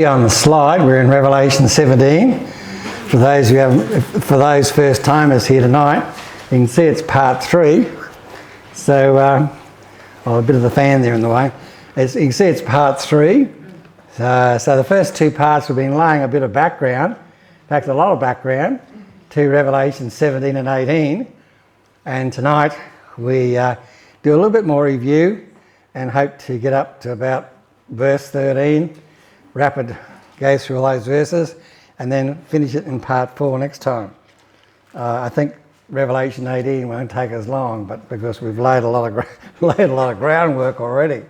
On the slide, we're in Revelation 17. For those first timers here tonight, you can see it's part 3. So, a bit of the fan there in the way. You can see it's part 3. So the first two parts have been laying a bit of background, in fact a lot of background, to Revelation 17 and 18. And tonight we do a little bit more review and hope to get up to about verse 13. Rapid go through all those verses and then finish it in part 4 next time. I think Revelation 18 won't take as long, but because we've laid a lot of groundwork already.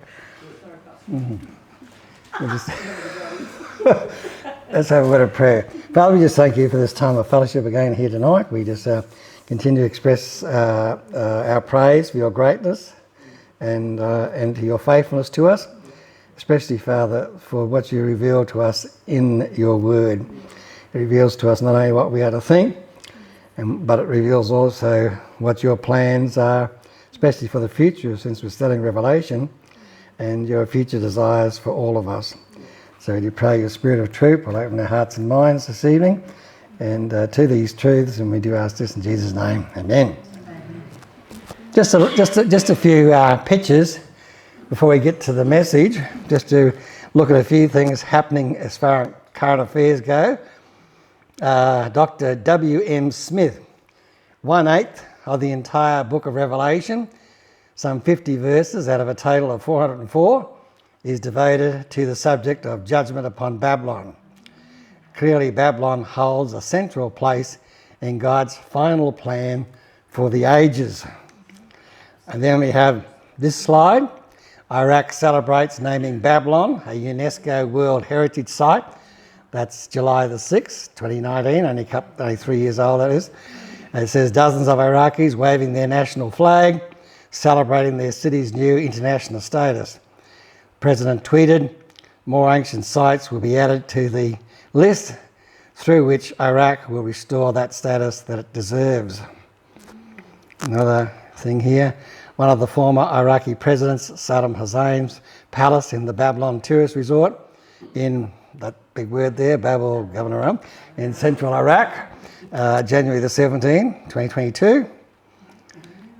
Let's have a word of prayer. Father, we just thank you for this time of fellowship again here tonight. We just continue to express our praise for your greatness and to your faithfulness to us. Especially, Father, for what you reveal to us in your word. It reveals to us not only what we are to think, but it reveals also what your plans are, especially for the future, since we're studying Revelation, and your future desires for all of us. So we pray your Spirit of truth will open our hearts and minds this evening, and to these truths, and we do ask this in Jesus' name. Amen. Just a few pictures before we get to the message, just to look at a few things happening as far as current affairs go. Dr. W.M. Smith, 1/8 of the entire book of Revelation, some 50 verses out of a total of 404, is devoted to the subject of judgment upon Babylon. Clearly, Babylon holds a central place in God's final plan for the ages. And then we have this slide. Iraq celebrates naming Babylon a UNESCO World Heritage Site. That's July the 6th, 2019, only 3 years old that is. And it says dozens of Iraqis waving their national flag, celebrating their city's new international status. The President tweeted, more ancient sites will be added to the list through which Iraq will restore that status that it deserves. Another thing here. One of the former Iraqi presidents, Saddam Hussein's palace in the Babylon tourist resort in that big word there, Babel Governor, in central Iraq, January the 17th, 2022.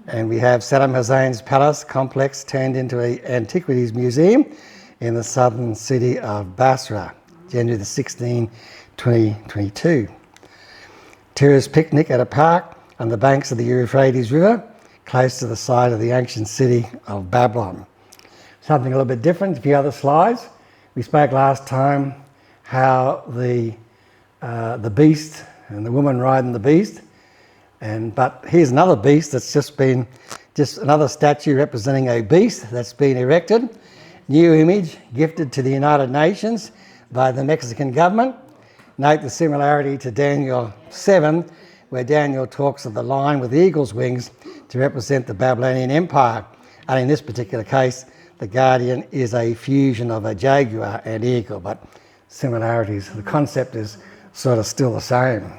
And we have Saddam Hussein's palace complex turned into an antiquities museum in the southern city of Basra, January the 16th, 2022. Tourist picnic at a park on the banks of the Euphrates River, close to the site of the ancient city of Babylon. Something a little bit different, a few other slides. We spoke last time how the beast and the woman riding the beast, but here's another beast that's just another statue representing a beast that's been erected. New image gifted to the United Nations by the Mexican government. Note the similarity to Daniel 7, where Daniel talks of the lion with the eagle's wings to represent the Babylonian Empire. And in this particular case, the guardian is a fusion of a jaguar and eagle, but similarities. The concept is sort of still the same.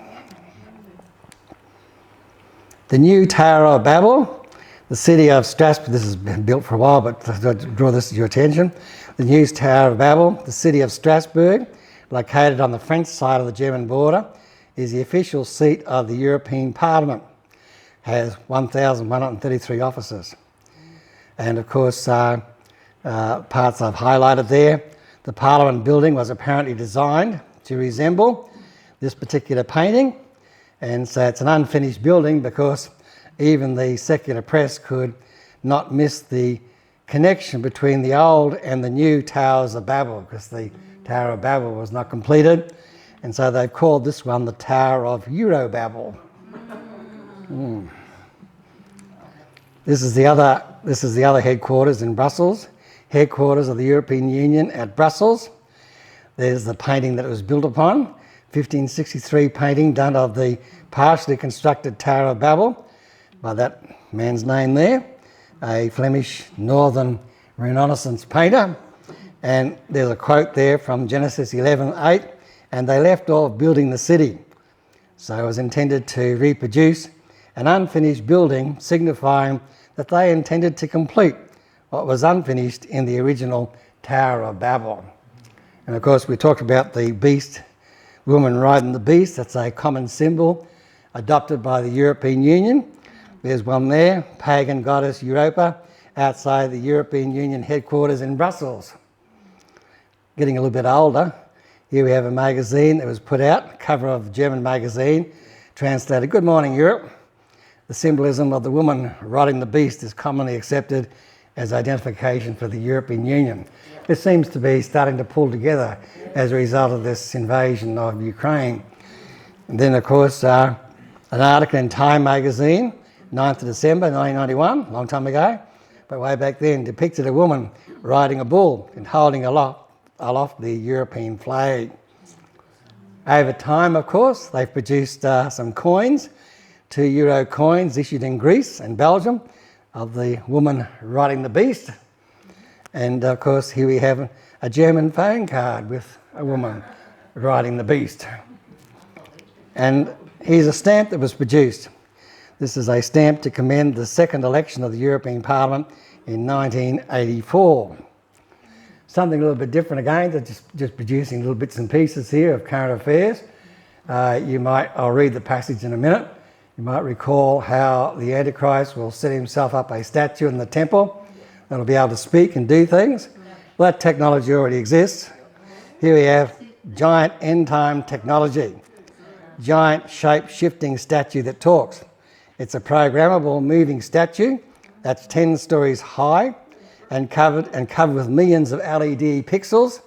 The new Tower of Babel, the city of Strasbourg, this has been built for a while, but to draw this to your attention. The new Tower of Babel, the city of Strasbourg, located on the French side of the German border, is the official seat of the European Parliament. Has 1,133 offices. And of course, parts I've highlighted there. The Parliament building was apparently designed to resemble this particular painting. And so it's an unfinished building because even the secular press could not miss the connection between the old and the new Towers of Babel, because the Tower of Babel was not completed. And so they've called this one the Tower of Eurobabel. This is the other headquarters in Brussels, headquarters of the European Union at Brussels. There's the painting that it was built upon, 1563 painting done of the partially constructed Tower of Babel by that man's name there, a Flemish Northern Renaissance painter. And there's a quote there from Genesis 11:8, and they left off building the city. So it was intended to reproduce an unfinished building, signifying that they intended to complete what was unfinished in the original Tower of Babel. And of course we talked about the beast, woman riding the beast. That's a common symbol adopted by the European Union. There's one there, pagan goddess Europa, outside the European Union headquarters in Brussels. Getting a little bit older, here we have a magazine that was put out, cover of the German magazine, translated, "Good morning, Europe." The symbolism of the woman riding the beast is commonly accepted as identification for the European Union. It seems to be starting to pull together as a result of this invasion of Ukraine. And then, of course, an article in Time magazine, 9th of December 1991, a long time ago, but way back then, depicted a woman riding a bull and holding aloft the European flag. Over time, of course, they've produced some coins, €2 coins issued in Greece and Belgium of the woman riding the beast. And of course, here we have a German phone card with a woman riding the beast. And here's a stamp that was produced. This is a stamp to commend the second election of the European Parliament in 1984. Something a little bit different again, they're just producing little bits and pieces here of current affairs. I'll read the passage in a minute. You might recall how the Antichrist will set himself up a statue in the temple that'll be able to speak and do things. Well, that technology already exists. Here we have giant end-time technology, giant shape-shifting statue that talks. It's a programmable moving statue that's 10 stories high and covered with millions of LED pixels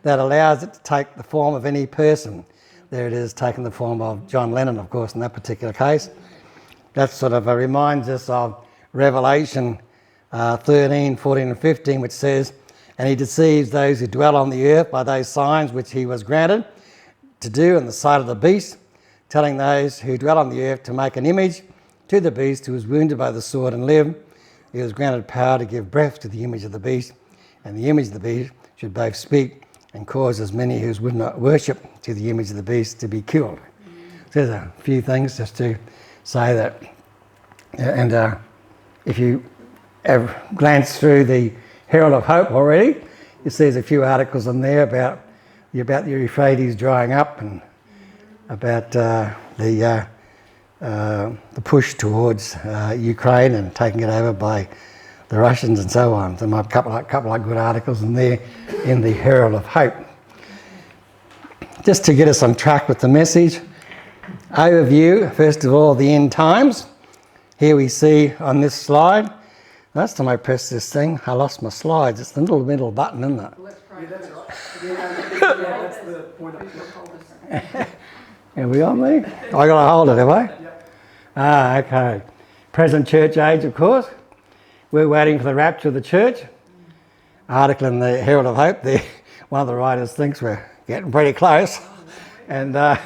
that allows it to take the form of any person. There it is, taking the form of John Lennon, of course, in that particular case. That sort of reminds us of Revelation 13, 14 and 15, which says, "And he deceives those who dwell on the earth by those signs which he was granted to do in the sight of the beast, telling those who dwell on the earth to make an image to the beast who was wounded by the sword and lived. He was granted power to give breath to the image of the beast, and the image of the beast should both speak and cause as many who would not worship to the image of the beast to be killed." So there's a few things just to say that. And if you have glanced through the Herald of Hope already, you see there's a few articles in there about the Euphrates drying up and about the push towards Ukraine and taking it over by the Russians and so on. There might be a couple of good articles in there in the Herald of Hope. Just to get us on track with the message, overview, first of all, the end times. Here we see on this slide, last time I pressed this thing, I lost my slides. It's the little middle button, isn't it? Yeah, that's right. Yeah, that's the point of Are we on there? I got to hold it, have I? Yep. Okay. Present church age, of course. We're waiting for the rapture of the church. Article in the Herald of Hope there. One of the writers thinks we're getting pretty close. And of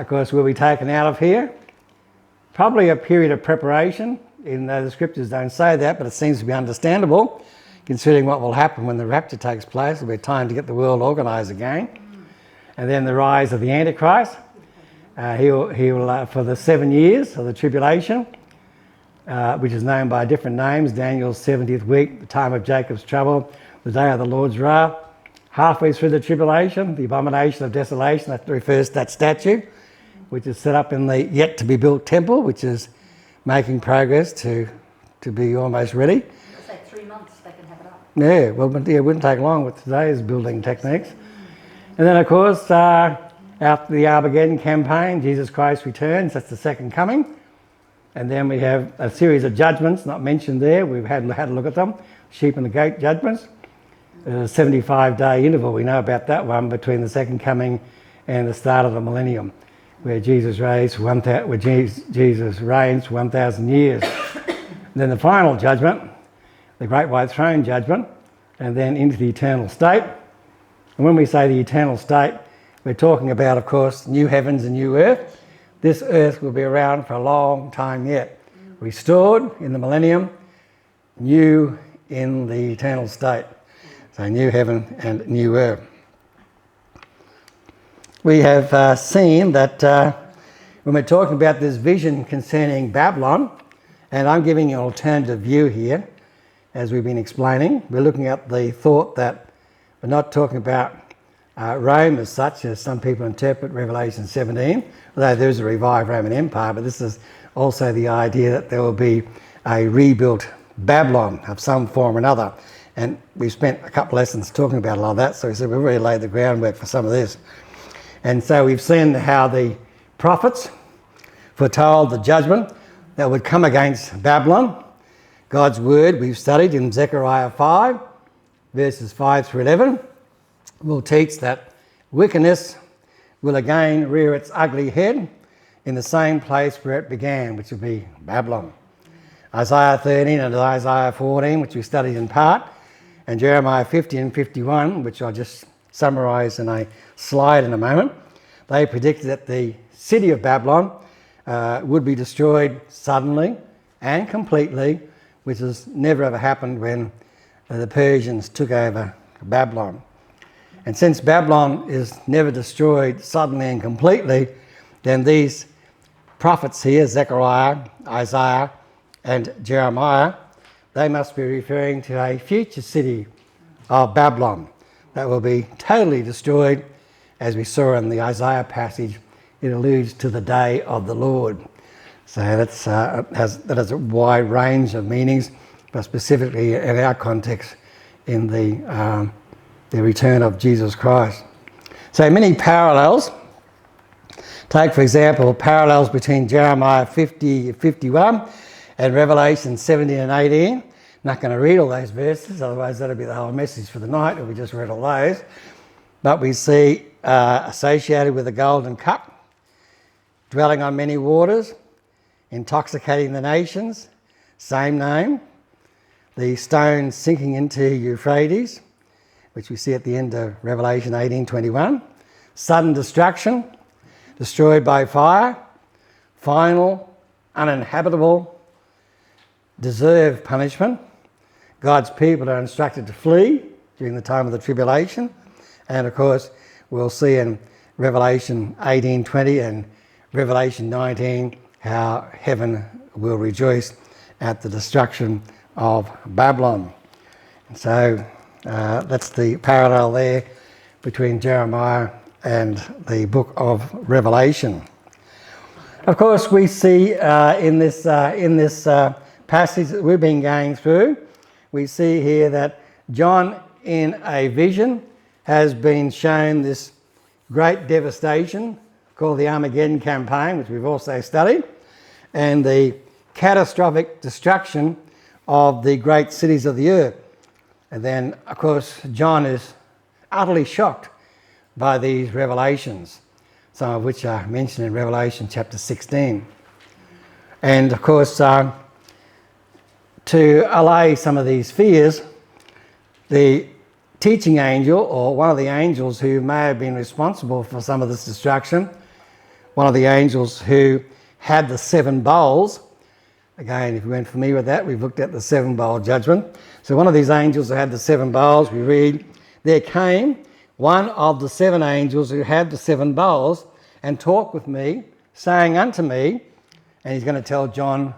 course, we'll be taken out of here. Probably a period of preparation, even though the scriptures don't say that, but it seems to be understandable, considering what will happen when the rapture takes place. It'll be time to get the world organised again. And then the rise of the Antichrist. He'll for the 7 years of the tribulation, which is known by different names, Daniel's 70th week, the time of Jacob's trouble, the day of the Lord's wrath. Halfway through the tribulation, the abomination of desolation, that refers to that statue, which is set up in the yet-to-be-built temple, which is making progress to be almost ready. It's like 3 months they can have it up. Yeah, well, it wouldn't take long with today's building techniques. And then, of course, after the Armageddon campaign, Jesus Christ returns. That's the second coming. And then we have a series of judgments not mentioned there. We've had a look at them. Sheep and the goat judgments. A 75-day interval. We know about that one between the second coming and the start of the millennium, where Jesus reigns for 1,000 years. And then the final judgment, the Great White Throne judgment, and then into the eternal state. And when we say the eternal state, we're talking about, of course, new heavens and new earth. This earth will be around for a long time yet. Restored in the millennium, new in the eternal state. So new heaven and new earth. We have seen that when we're talking about this vision concerning Babylon, and I'm giving you an alternative view here, as we've been explaining, we're looking at the thought that we're not talking about Rome as such, as some people interpret Revelation 17, although there is a revived Roman Empire, but this is also the idea that there will be a rebuilt Babylon of some form or another. And we've spent a couple of lessons talking about a lot of that, so we said we've really laid the groundwork for some of this. And so we've seen how the prophets foretold the judgment that would come against Babylon. God's word we've studied in Zechariah 5, verses 5 through 11, will teach that wickedness will again rear its ugly head in the same place where it began, which will be Babylon. Isaiah 13 and Isaiah 14, which we studied in part, and Jeremiah 50 and 51, which I'll just summarise in a slide in a moment, they predicted that the city of Babylon would be destroyed suddenly and completely, which has never ever happened when the Persians took over Babylon. And since Babylon is never destroyed suddenly and completely, then these prophets here, Zechariah, Isaiah, and Jeremiah, they must be referring to a future city of Babylon that will be totally destroyed. As we saw in the Isaiah passage, it alludes to the day of the Lord. So that has a wide range of meanings, but specifically in our context, in the return of Jesus Christ. So many parallels. Take, for example, parallels between Jeremiah 50, 51 and Revelation 17 and 18. Not going to read all those verses, otherwise that'll be the whole message for the night if we just read all those. But we see associated with the golden cup, dwelling on many waters, intoxicating the nations, same name. The stone sinking into Euphrates, which we see at the end of Revelation 18:21. Sudden destruction, destroyed by fire, final, uninhabitable, deserved punishment. God's people are instructed to flee during the time of the tribulation. And of course, we'll see in Revelation 18:20 and Revelation 19 how heaven will rejoice at the destruction of Babylon. And so that's the parallel there between Jeremiah and the book of Revelation. Of course, we see in this passage that we've been going through, we see here that John, in a vision, has been shown this great devastation called the Armageddon campaign, which we've also studied, and the catastrophic destruction of the great cities of the earth. And then, of course, John is utterly shocked by these revelations, some of which are mentioned in Revelation chapter 16. And of course, to allay some of these fears, the teaching angel, or one of the angels who may have been responsible for some of this destruction, one of the angels who had the 7 bowls, again, if you weren't familiar with that, we've looked at the 7-bowl judgment. So one of these angels who had the 7 bowls, we read, there came one of the 7 angels who had the 7 bowls and talked with me, saying unto me, and he's going to tell John,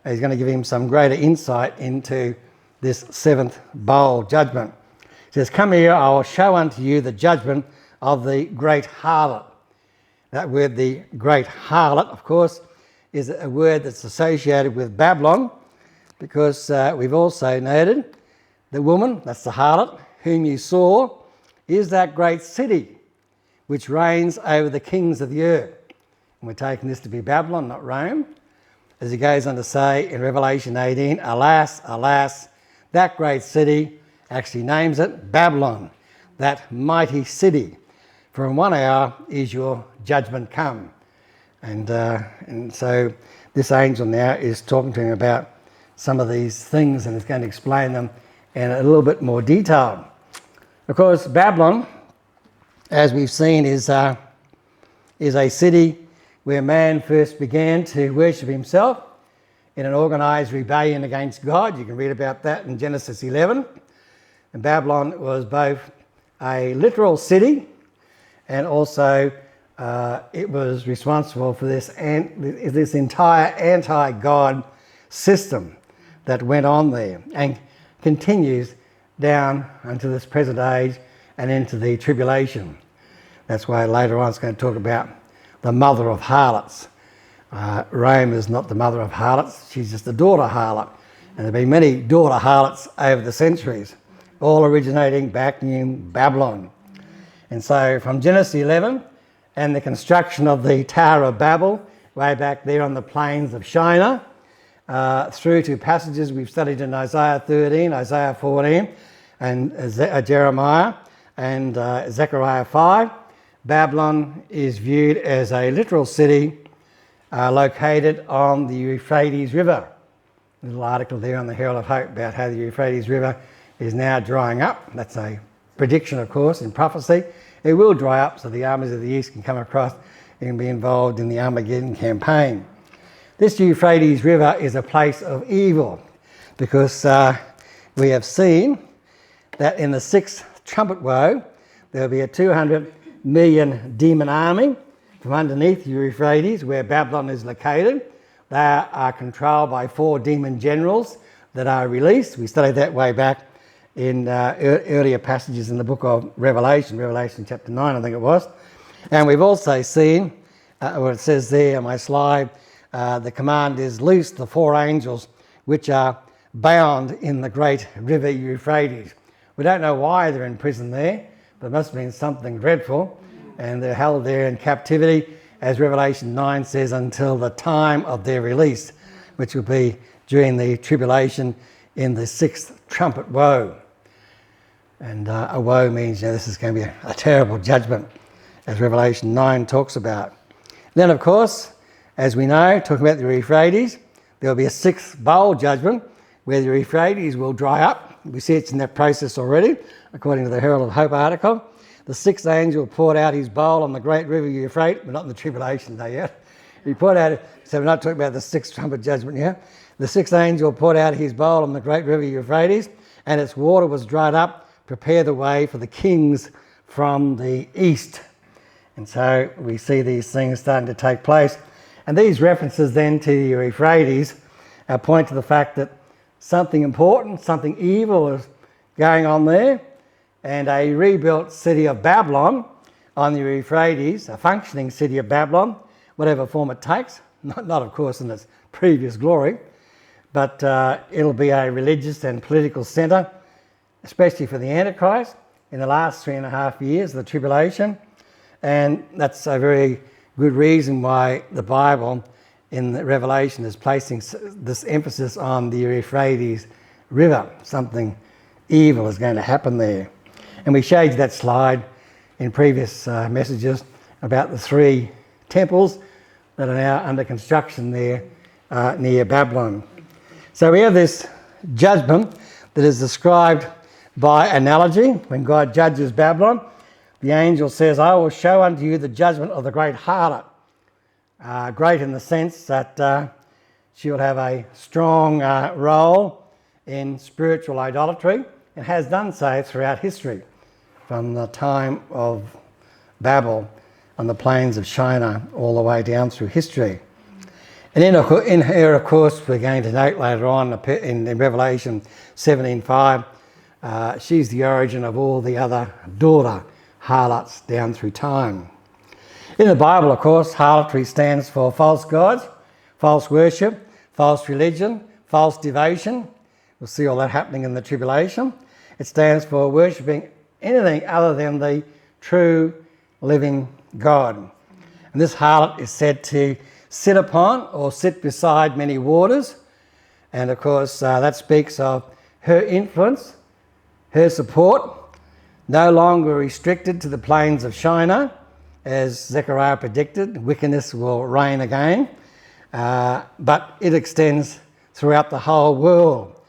he's going to give him some greater insight into this 7th bowl judgment. He says, come here, I will show unto you the judgment of the great harlot. That word, the great harlot, of course, is a word that's associated with Babylon, because we've also noted the woman, that's the harlot, whom you saw, is that great city which reigns over the kings of the earth. And we're taking this to be Babylon, not Rome. As he goes on to say in Revelation 18, alas, alas, that great city, actually names it Babylon, that mighty city. For in 1 hour is your judgment come. And so this angel now is talking to him about some of these things and is going to explain them in a little bit more detail. Of course, Babylon, as we've seen, is a city where man first began to worship himself in an organised rebellion against God. You can read about that in Genesis 11. And Babylon was both a literal city and also it was responsible for this entire anti-God system that went on there and continues down unto this present age and into the tribulation. That's why later on it's going to talk about the mother of harlots. Rome is not the mother of harlots, she's just a daughter harlot. And there have been many daughter harlots over the centuries, all originating back in Babylon. And so from Genesis 11 and the construction of the Tower of Babel, way back there on the plains of Shinar, through to passages we've studied in Isaiah 13, Isaiah 14, and Jeremiah and Zechariah 5, Babylon is viewed as a literal city located on the Euphrates River. A little article there on the Herald of Hope about how the Euphrates River is now drying up. That's a prediction, of course, in prophecy. It will dry up so the armies of the East can come across and be involved in the Armageddon campaign. This Euphrates River is a place of evil because we have seen that in the sixth trumpet woe, there will be a 200 million demon army from underneath the Euphrates where Babylon is located. They are controlled by 4 demon generals that are released. We studied that way back in earlier passages in the book of Revelation, Revelation chapter 9, I think it was. And we've also seen, what it says there on my slide, the command is loose the 4 angels which are bound in the great river Euphrates. We don't know why they're in prison there, but it must have been something dreadful. And they're held there in captivity, as Revelation 9 says, until the time of their release, which will be during the tribulation in the sixth trumpet woe. And a woe means, this is going to be a terrible judgment, as Revelation 9 talks about. Then, of course, as we know, talking about the Euphrates, there will be a sixth bowl judgment where the Euphrates will dry up. We see it's in that process already, according to the Herald of Hope article. The sixth angel poured out his bowl on the great river Euphrates. We're not in the tribulation day yet. He poured out, so we're not talking about the sixth trumpet judgment yet. The sixth angel poured out his bowl on the great river Euphrates, and its water was dried up, prepare the way for the kings from the east. And so we see these things starting to take place. And these references then to the Euphrates point to the fact that something important, something evil is going on there, and a rebuilt city of Babylon on the Euphrates, a functioning city of Babylon, whatever form it takes, not of course in its previous glory, but it'll be a religious and political centre, especially for the Antichrist in the last 3.5 years of the tribulation. And that's a very good reason why the Bible in the Revelation is placing this emphasis on the Euphrates River. Something evil is going to happen there. And we showed you that slide in previous messages about the 3 temples that are now under construction there near Babylon. So we have this judgment that is described by analogy. When God judges Babylon, the angel says, I will show unto you the judgment of the great harlot. Great in the sense that she will have a strong role in spiritual idolatry and has done so throughout history, from the time of Babel on the plains of Shinar all the way down through history. And in her, of course, we're going to note later on in Revelation 17:5, she's the origin of all the other daughter harlots down through time. In the Bible, of course, harlotry stands for false gods, false worship, false religion, false devotion. We'll see all that happening in the tribulation. It stands for worshipping anything other than the true living God. And this harlot is said to sit upon or sit beside many waters. And of course, that speaks of her influence, her support, no longer restricted to the plains of Shinar. As Zechariah predicted, wickedness will reign again, but it extends throughout the whole world.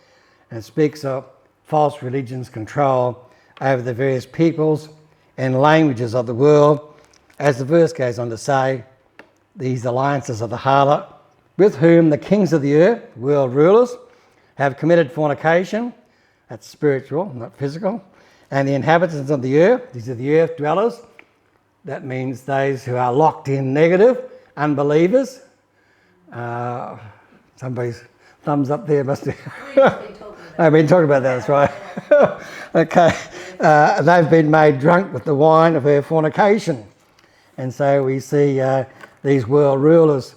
And it speaks of false religion's control over the various peoples and languages of the world, as the verse goes on to say, these alliances of the harlot, with whom the kings of the earth, world rulers, have committed fornication, that's spiritual, not physical, and the inhabitants of the earth, these are the earth dwellers, that means those who are locked in negative, unbelievers. Somebody's thumbs up there must be. I've been talking about that, that's right. Okay. they've been made drunk with the wine of her fornication. And so we see these world rulers,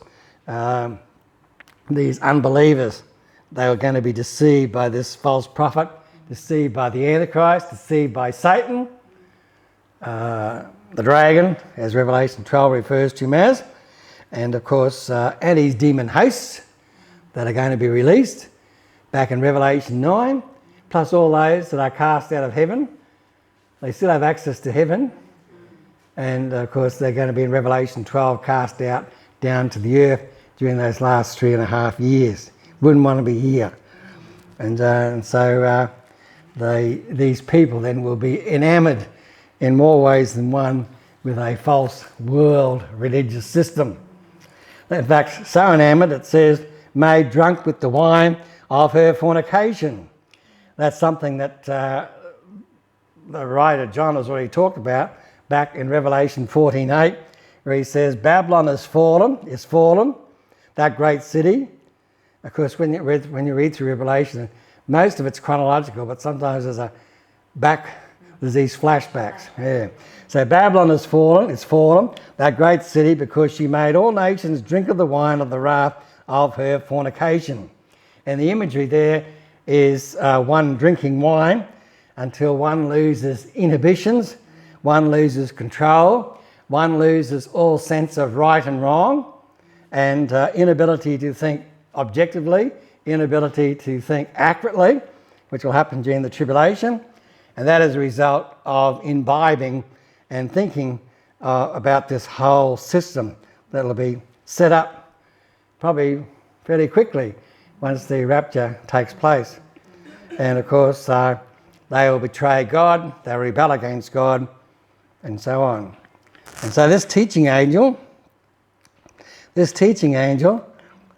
these unbelievers, they were going to be deceived by this false prophet, deceived by the Antichrist, deceived by Satan, the dragon, as Revelation 12 refers to him as, and of course, and his demon hosts that are going to be released back in Revelation 9, plus all those that are cast out of heaven. They still have access to heaven, and of course, they're going to be in Revelation 12 cast out down to the earth during those last 3.5 years. Wouldn't want to be here. And so these people then will be enamoured in more ways than one with a false world religious system. In fact, so enamoured it says, made drunk with the wine of her fornication. That's something that the writer John has already talked about back in Revelation 14:8, where he says, Babylon is fallen, that great city. Of course, when you read through Revelation, most of it's chronological, but sometimes there's these flashbacks. Yeah. So Babylon is fallen, that great city, because she made all nations drink of the wine of the wrath of her fornication. And the imagery there is one drinking wine until one loses inhibitions, one loses control, one loses all sense of right and wrong, and inability to think objectively, inability to think accurately, which will happen during the tribulation. And that is a result of imbibing and thinking about this whole system that will be set up probably fairly quickly once the rapture takes place. And of course, they will betray God, they will rebel against God, and so on. And so this teaching angel,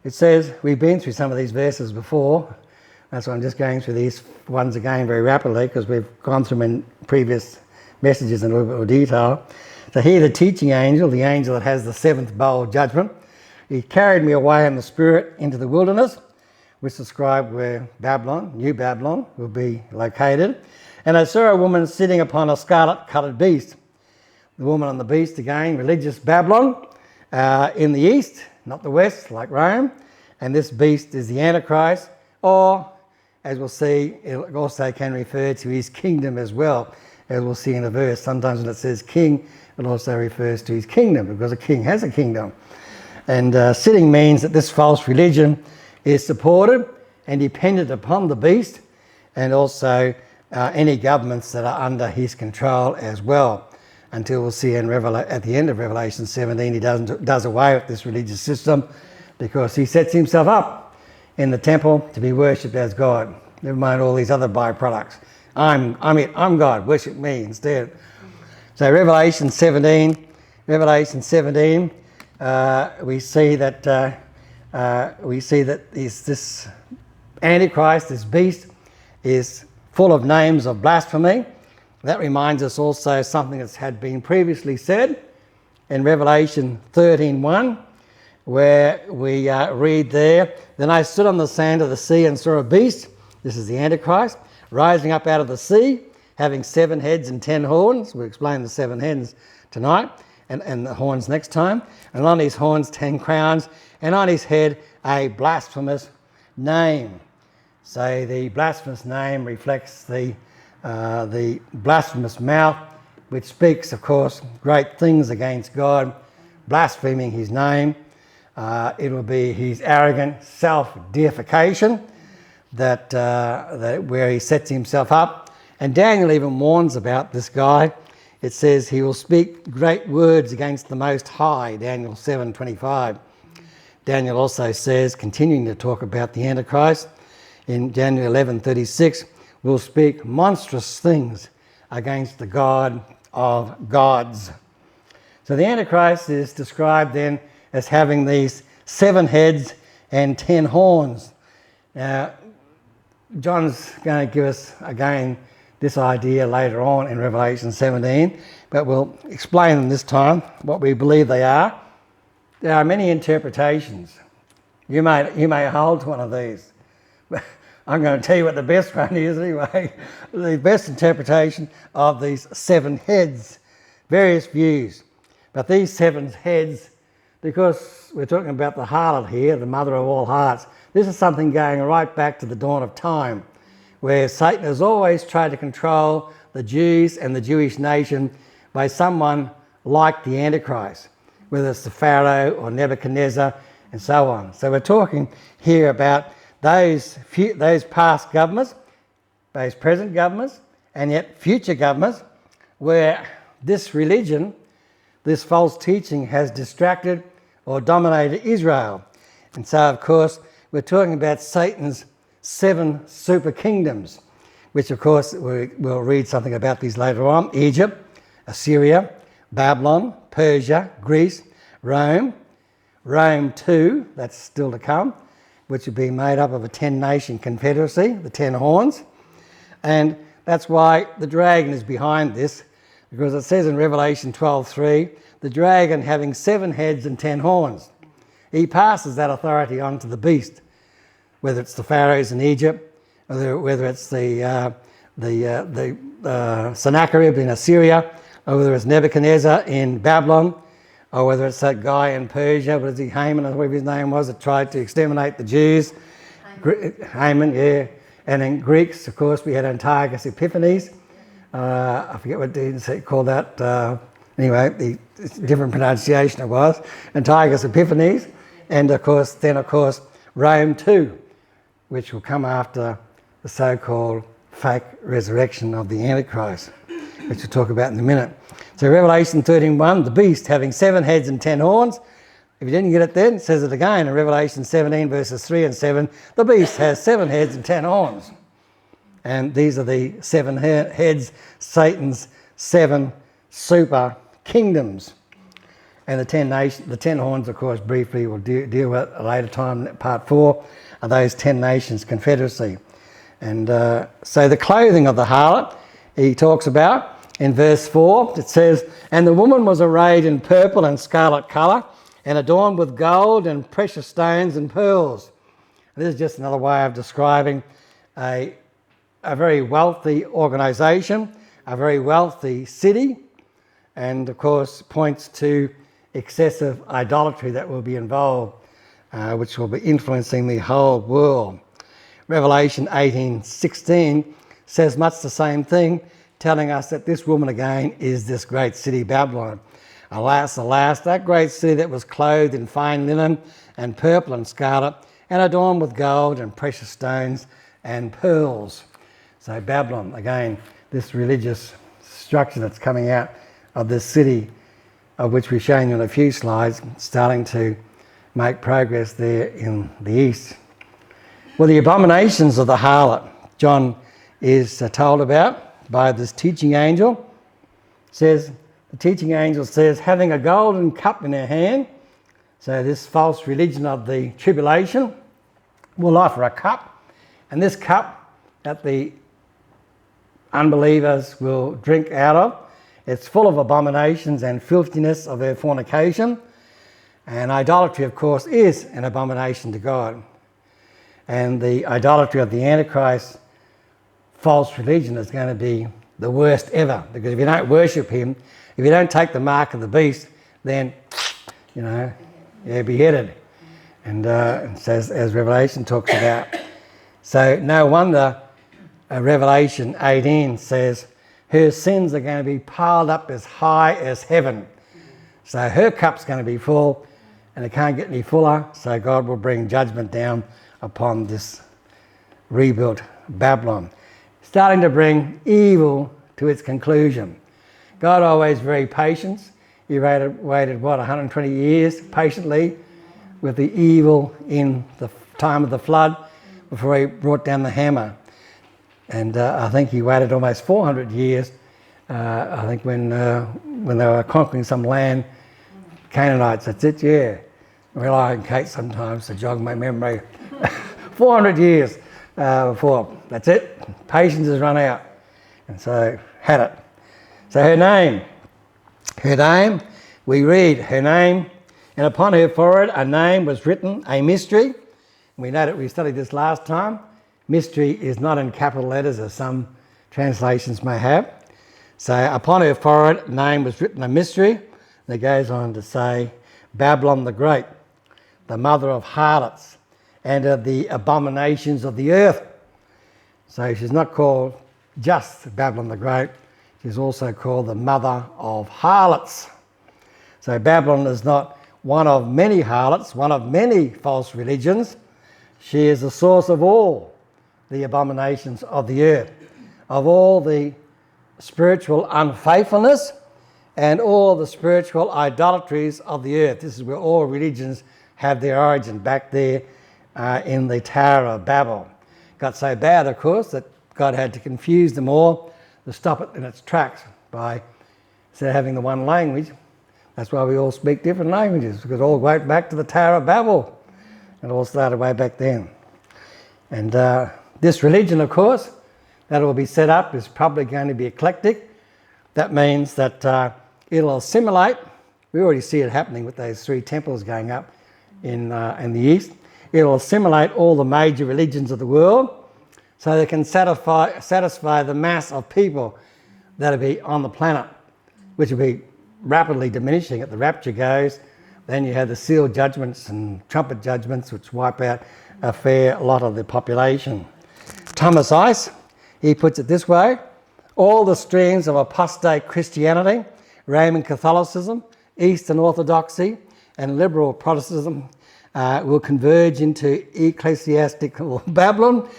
it says, we've been through some of these verses before. That's why I'm just going through these ones again very rapidly, because we've gone through them in previous messages in a little bit more detail. So here the teaching angel, the angel that has the seventh bowl of judgment, he carried me away in the spirit into the wilderness, which described where Babylon, New Babylon, will be located. And I saw a woman sitting upon a scarlet-coloured beast. The woman on the beast, again, religious Babylon, in the east, not the west, like Rome. And this beast is the Antichrist, or, as we'll see, it also can refer to his kingdom as well, as we'll see in a verse. Sometimes when it says king, it also refers to his kingdom, because a king has a kingdom. And sitting means that this false religion is supported and dependent upon the beast, and also any governments that are under his control as well, until we'll see at the end of Revelation 17 he does away with this religious system, because he sets himself up in the temple to be worshipped as God. Never mind all these other byproducts. I'm God, worship me instead. So Revelation 17, we see that this Antichrist, this beast, is full of names of blasphemy. That reminds us also something that's had been previously said in Revelation 13:1, where we read there, Then I stood on the sand of the sea and saw a beast, this is the Antichrist, rising up out of the sea, having 7 heads and 10 horns. We'll explain the 7 heads tonight, and the horns next time. And on his horns 10 crowns, and on his head a blasphemous name. So the blasphemous name reflects the blasphemous mouth, which speaks, of course, great things against God, blaspheming his name. It will be his arrogant self-deification that where he sets himself up. And Daniel even warns about this guy. It says he will speak great words against the Most High, Daniel 7:25. Daniel also says, continuing to talk about the Antichrist, in Daniel 11:36, will speak monstrous things against the God of gods. So the Antichrist is described then as having these 7 heads and 10 horns. Now, John's going to give us again this idea later on in Revelation 17, but we'll explain them this time, what we believe they are. There are many interpretations. You may hold to one of these. I'm going to tell you what the best one is anyway. The best interpretation of these 7 heads, various views. But these 7 heads, because we're talking about the harlot here, the mother of all harlots, this is something going right back to the dawn of time, where Satan has always tried to control the Jews and the Jewish nation by someone like the Antichrist, whether it's the Pharaoh or Nebuchadnezzar and so on. So we're talking here about those past governments, those present governments, and yet future governments, where this religion, this false teaching has distracted or dominated Israel. And so, of course, we're talking about Satan's 7 super kingdoms, which, of course, we'll read something about these later on. Egypt, Assyria, Babylon, Persia, Greece, Rome, Rome 2, that's still to come, which would be made up of a 10-nation confederacy, the 10 horns. And that's why the dragon is behind this, because it says in Revelation 12:3, the dragon having 7 heads and 10 horns. He passes that authority on to the beast, whether it's the pharaohs in Egypt, or whether it's the Sennacherib in Assyria, or whether it's Nebuchadnezzar in Babylon, or whether it's that guy in Persia, what is he, Haman, or whatever his name was, that tried to exterminate the Jews. Haman, yeah. And in Greeks, of course, we had Antiochus Epiphanes. I forget what they called that. Anyway, the different pronunciation it was. Antiochus Epiphanes. And, of course, Rome 2, which will come after the so-called fake resurrection of the Antichrist, which we'll talk about in a minute. So Revelation 13:1, the beast having 7 heads and 10 horns. If you didn't get it then, it says it again in Revelation 17 verses 3 and 7. The beast has 7 heads and 10 horns. And these are the 7 heads, Satan's 7 super kingdoms. And the 10 horns, of course, briefly we'll deal with at a later time, part 4, are those 10 nations confederacy. And so the clothing of the harlot, he talks about in verse 4, it says, and the woman was arrayed in purple and scarlet colour, and adorned with gold and precious stones and pearls. And this is just another way of describing a very wealthy organisation, a very wealthy city, and of course points to excessive idolatry that will be involved, which will be influencing the whole world. Revelation 18:16 says much the same thing, telling us that this woman again is this great city Babylon. Alas, alas, that great city that was clothed in fine linen and purple and scarlet and adorned with gold and precious stones and pearls. So Babylon, again, this religious structure that's coming out of this city, of which we've shown you in a few slides, starting to make progress there in the east. Well, the abominations of the harlot, John is told about by this teaching angel. The teaching angel says, having a golden cup in her hand, so this false religion of the tribulation will offer a cup, and this cup that the unbelievers will drink out of, it's full of abominations and filthiness of their fornication, and idolatry, of course, is an abomination to God. And the idolatry of the Antichrist false religion is going to be the worst ever, because if you don't worship him, if you don't take the mark of the beast, then, you're beheaded. And so as Revelation talks about. So no wonder Revelation 18 says her sins are going to be piled up as high as heaven. So her cup's going to be full, and it can't get any fuller, so God will bring judgment down upon this rebuilt Babylon, starting to bring evil to its conclusion. God always very patient. He waited 120 years patiently with the evil in the time of the flood before he brought down the hammer. And I think he waited almost 400 years, I think when they were conquering some land, Canaanites, that's it, yeah. I rely on Kate sometimes to jog my memory. 400 years before, that's it. Patience has run out. And so, had it. So her name, we read her name, and upon her forehead a name was written, a mystery. We know that we studied this last time. mystery is not in capital letters as some translations may have. So upon her forehead name was written a mystery. And it goes on to say, Babylon the Great, the mother of harlots and of the abominations of the earth. So she's not called just Babylon the Great, she's also called the mother of harlots. So Babylon is not one of many harlots, one of many false religions. She is the source of all the abominations of the earth, of all the spiritual unfaithfulness and all the spiritual idolatries of the earth. This is where all religions have their origin, back there in the Tower of Babel. Got so bad, of course, that God had to confuse them all to stop it in its tracks by, instead of having the one language, that's why we all speak different languages, because it all went back to the Tower of Babel. It all started way back then. And this religion, of course, that will be set up is probably going to be eclectic. That means that it'll assimilate. We already see it happening with those 3 temples going up in the east. It'll assimilate all the major religions of the world so they can satisfy the mass of people that'll be on the planet, which will be rapidly diminishing as the rapture goes. Then you have the seal judgments and trumpet judgments, which wipe out a fair lot of the population. Thomas Ice, he puts it this way: all the streams of apostate Christianity, Roman Catholicism, Eastern Orthodoxy and liberal Protestantism will converge into ecclesiastical Babylon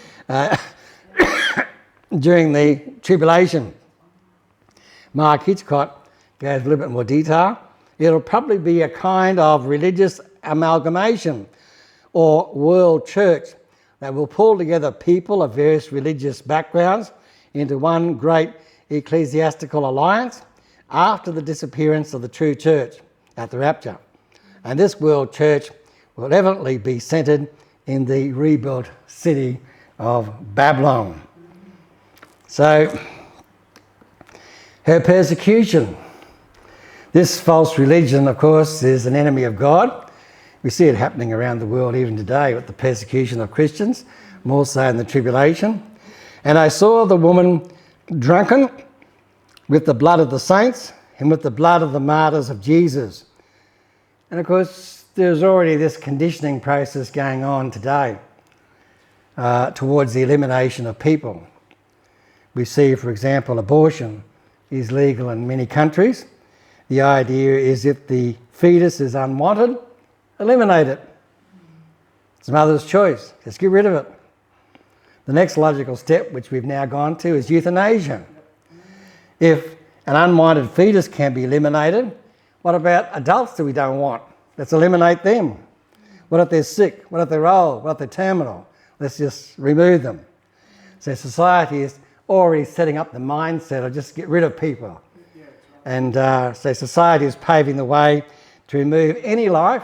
during the tribulation. Mark Hitchcock goes a little bit more detail. It'll probably be a kind of religious amalgamation or world church that will pull together people of various religious backgrounds into one great ecclesiastical alliance after the disappearance of the true church at the rapture. And this world church will evidently be centred in the rebuilt city of Babylon. So, her persecution. This false religion, of course, is an enemy of God. We see it happening around the world even today with the persecution of Christians, more so in the tribulation. And I saw the woman drunken with the blood of the saints and with the blood of the martyrs of Jesus. And of course, there's already this conditioning process going on today towards the elimination of people. We see, for example, abortion is legal in many countries. The idea is if the fetus is unwanted, eliminate it. It's mother's choice. Just get rid of it. The next logical step, which we've now gone to, is euthanasia. If an unwanted fetus can be eliminated, what about adults that we don't want? Let's eliminate them. What if they're sick? What if they're old? What if they're terminal? Let's just remove them. So society is already setting up the mindset of just get rid of people. And so society is paving the way to remove any life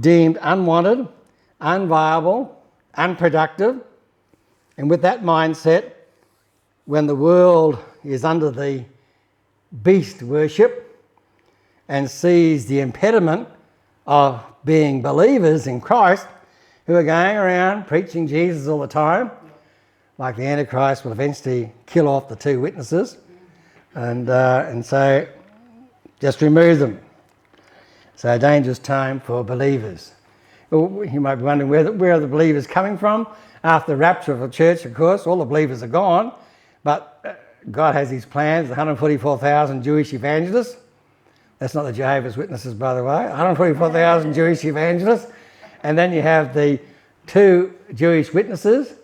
deemed unwanted, unviable, unproductive. And with that mindset, when the world is under the beast worship and sees the impediment of being believers in Christ, who are going around preaching Jesus all the time, like the Antichrist will eventually kill off the 2 witnesses, and so just remove them. So a dangerous time for believers. Well, you might be wondering where are the believers coming from? After the rapture of the church, of course, all the believers are gone, but God has his plans, 144,000 Jewish evangelists. That's not the Jehovah's Witnesses, by the way. 144,000 Jewish evangelists. And then you have the 2 Jewish witnesses.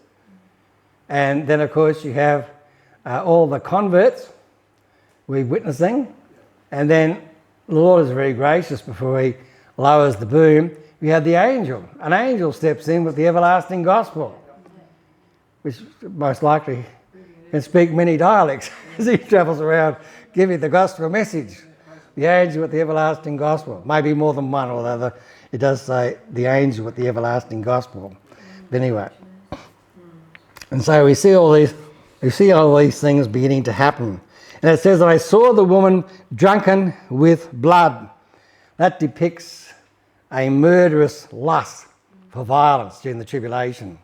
And then, of course, you have all the converts we're witnessing. And then the Lord is very gracious before he lowers the boom. We have the angel. An angel steps in with the everlasting gospel, which most likely can speak many dialects as he travels around giving the gospel message. The angel with the everlasting gospel. Maybe more than one, although it does say the angel with the everlasting gospel. But anyway. And so we see all these things beginning to happen. And it says that I saw the woman drunken with blood. That depicts a murderous lust for violence during the tribulation.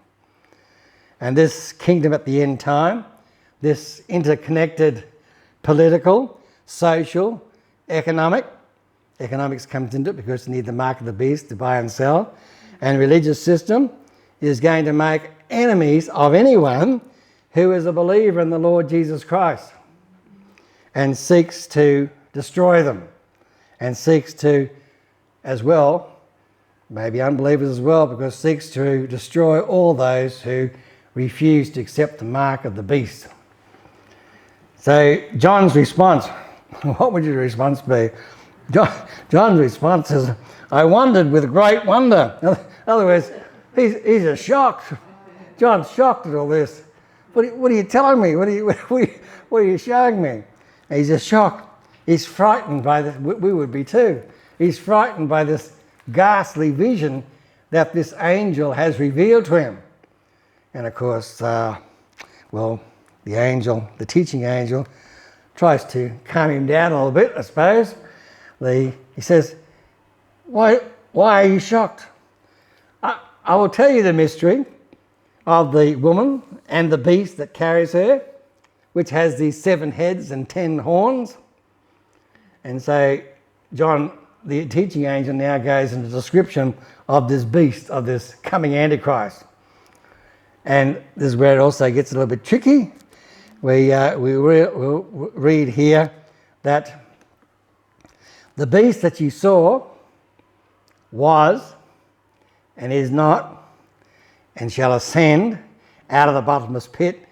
And this kingdom at the end time, this interconnected political, social, economics comes into it because you need the mark of the beast to buy and sell, and religious system is going to make enemies of anyone who is a believer in the Lord Jesus Christ and seeks to destroy them and seeks to, as well, maybe unbelievers as well, because seeks to destroy all those who refuse to accept the mark of the beast. So John's response, what would your response be? John's response is, I wondered with great wonder. In other words, he's just shocked. John's shocked at all this. What are you telling me? What are you showing me? And he's just shocked. He's frightened by this. We would be too. He's frightened by this ghastly vision that this angel has revealed to him. And of course, the teaching angel, tries to calm him down a little bit, I suppose. He says, why are you shocked? I will tell you the mystery of the woman and the beast that carries her, which has these 7 heads and 10 horns. And so John, the teaching angel, now goes into description of this beast, of this coming Antichrist. And this is where it also gets a little bit tricky. We'll read here that the beast that you saw was and is not and shall ascend out of the bottomless pit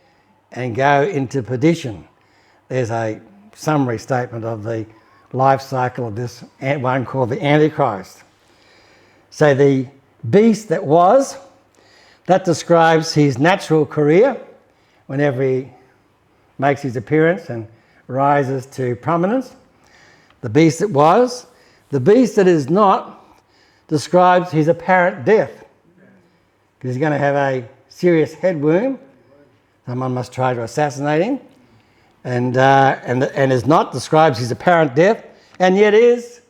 and go into perdition. There's a summary statement of the life cycle of this one called the Antichrist. So the beast that was, that describes his natural career whenever he makes his appearance and rises to prominence. The beast that was. The beast that is not describes his apparent death, because he's going to have a serious head wound. Someone must try to assassinate him. And is not describes his apparent death, and yet is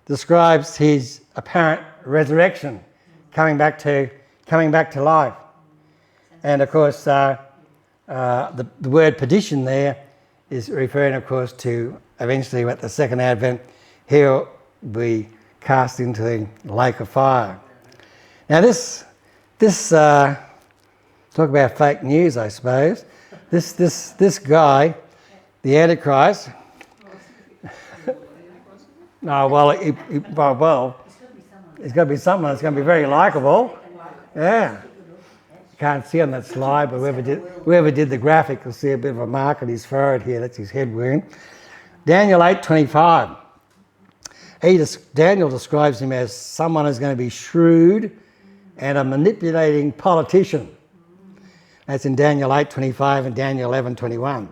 describes his apparent resurrection, coming back to life. And of course, the word perdition there is referring, of course, to eventually at the second advent, he'll be cast into the lake of fire. Now this talk about fake news, I suppose. This guy, the Antichrist. No, well, it's got to be someone that's going to be very likeable. Yeah. You can't see on that slide, but whoever did the graphic will see a bit of a mark on his forehead here. That's his head wound. Daniel 8:25. Daniel describes him as someone who's going to be shrewd and a manipulating politician. That's in Daniel 8:25 and Daniel 11:21.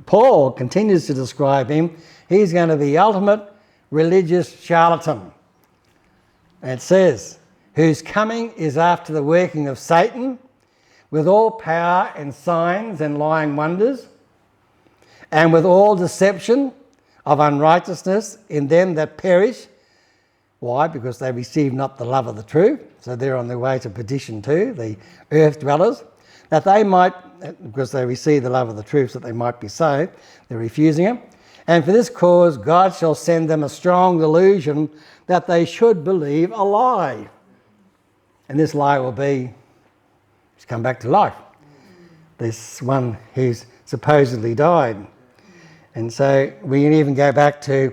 Paul continues to describe him. He's going to be the ultimate religious charlatan. And it says, whose coming is after the working of Satan, with all power and signs and lying wonders, and with all deception of unrighteousness in them that perish. Why? Because they receive not the love of the truth. So they're on their way to perdition too, the earth dwellers. That they might, because they receive the love of the truth, that they might be saved. They're refusing it. And for this cause God shall send them a strong delusion that they should believe a lie. And this lie will be, he's come back to life. This one who's supposedly died. And so we can even go back to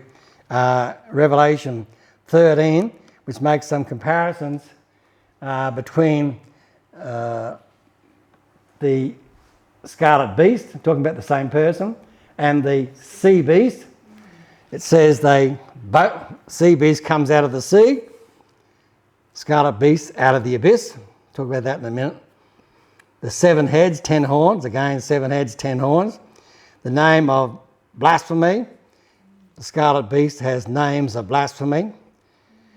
Revelation 13, which makes some comparisons between the scarlet beast, talking about the same person, and the sea beast. It says sea beast comes out of the sea, scarlet beast out of the abyss. Talk about that in a minute. The 7 heads, 10 horns. Again, 7 heads, 10 horns. The name of blasphemy. The scarlet beast has names of blasphemy.